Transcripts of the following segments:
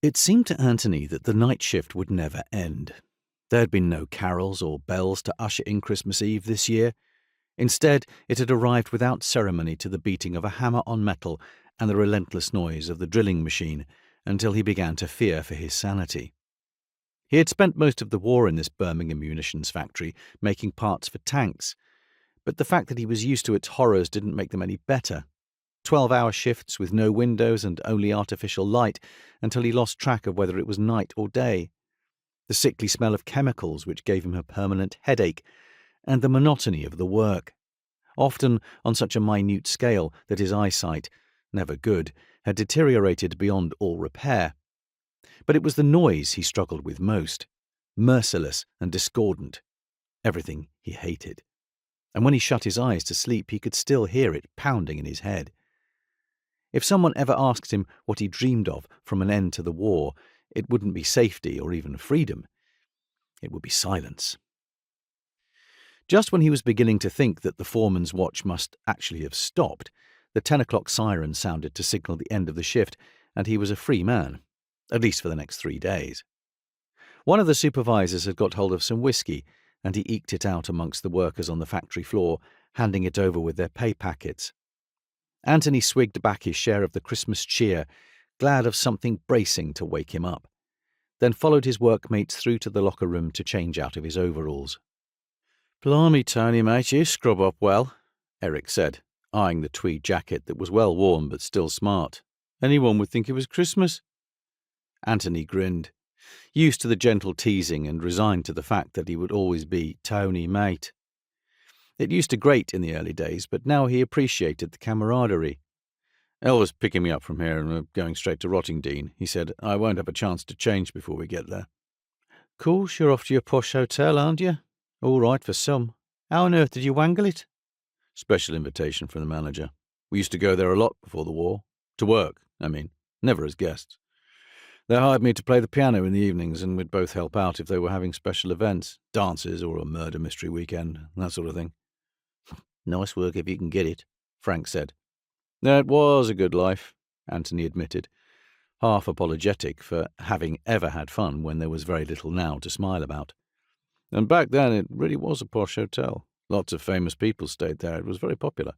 It seemed to Anthony that the night shift would never end. There had been no carols or bells to usher in Christmas Eve this year. Instead, it had arrived without ceremony to the beating of a hammer on metal and the relentless noise of the drilling machine, until he began to fear for his sanity. He had spent most of the war in this Birmingham munitions factory, making parts for tanks, but the fact that he was used to its horrors didn't make them any better. 12-hour shifts with no windows and only artificial light until he lost track of whether it was night or day. The sickly smell of chemicals which gave him a permanent headache, and the monotony of the work, often on such a minute scale that his eyesight, never good, had deteriorated beyond all repair. But it was the noise he struggled with most, merciless and discordant, everything he hated. And when he shut his eyes to sleep, he could still hear it pounding in his head. If someone ever asked him what he dreamed of from an end to the war, it wouldn't be safety or even freedom. It would be silence. Just when he was beginning to think that the foreman's watch must actually have stopped, the 10 o'clock siren sounded to signal the end of the shift, and he was a free man, at least for the next 3 days. One of the supervisors had got hold of some whiskey, and he eked it out amongst the workers on the factory floor, handing it over with their pay packets. Anthony swigged back his share of the Christmas cheer, glad of something bracing to wake him up, then followed his workmates through to the locker room to change out of his overalls. "Blimey, Tony, mate, you scrub up well," Eric said, eyeing the tweed jacket that was well worn but still smart. "Anyone would think it was Christmas." Anthony grinned, used to the gentle teasing and resigned to the fact that he would always be Tony, mate. It used to grate in the early days, but now he appreciated the camaraderie. "Elva's picking me up from here and we're going straight to Rottingdean," he said. "I won't have a chance to change before we get there." "Course, you're off to your posh hotel, aren't you? All right for some. How on earth did you wangle it?" "Special invitation from the manager. We used to go there a lot before the war. To work, I mean. Never as guests. They hired me to play the piano in the evenings, and we'd both help out if they were having special events, dances or a murder mystery weekend, that sort of thing." "Nice work if you can get it," Frank said. "It was a good life," Anthony admitted, half apologetic for having ever had fun when there was very little now to smile about. "And back then it really was a posh hotel. Lots of famous people stayed there. It was very popular.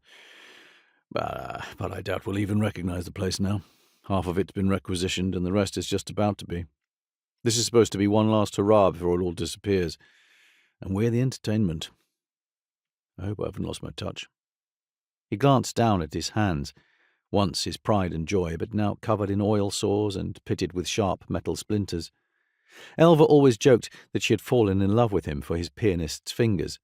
But I doubt we'll even recognize the place now. Half of it's been requisitioned and the rest is just about to be. This is supposed to be one last hurrah before it all disappears. And we're the entertainment. I hope I haven't lost my touch." He glanced down at his hands, once his pride and joy, but now covered in oil sores and pitted with sharp metal splinters. Elva always joked that she had fallen in love with him for his pianist's fingers.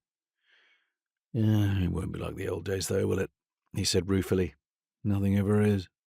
"Yeah, it won't be like the old days, though, will it?" he said ruefully. "Nothing ever is."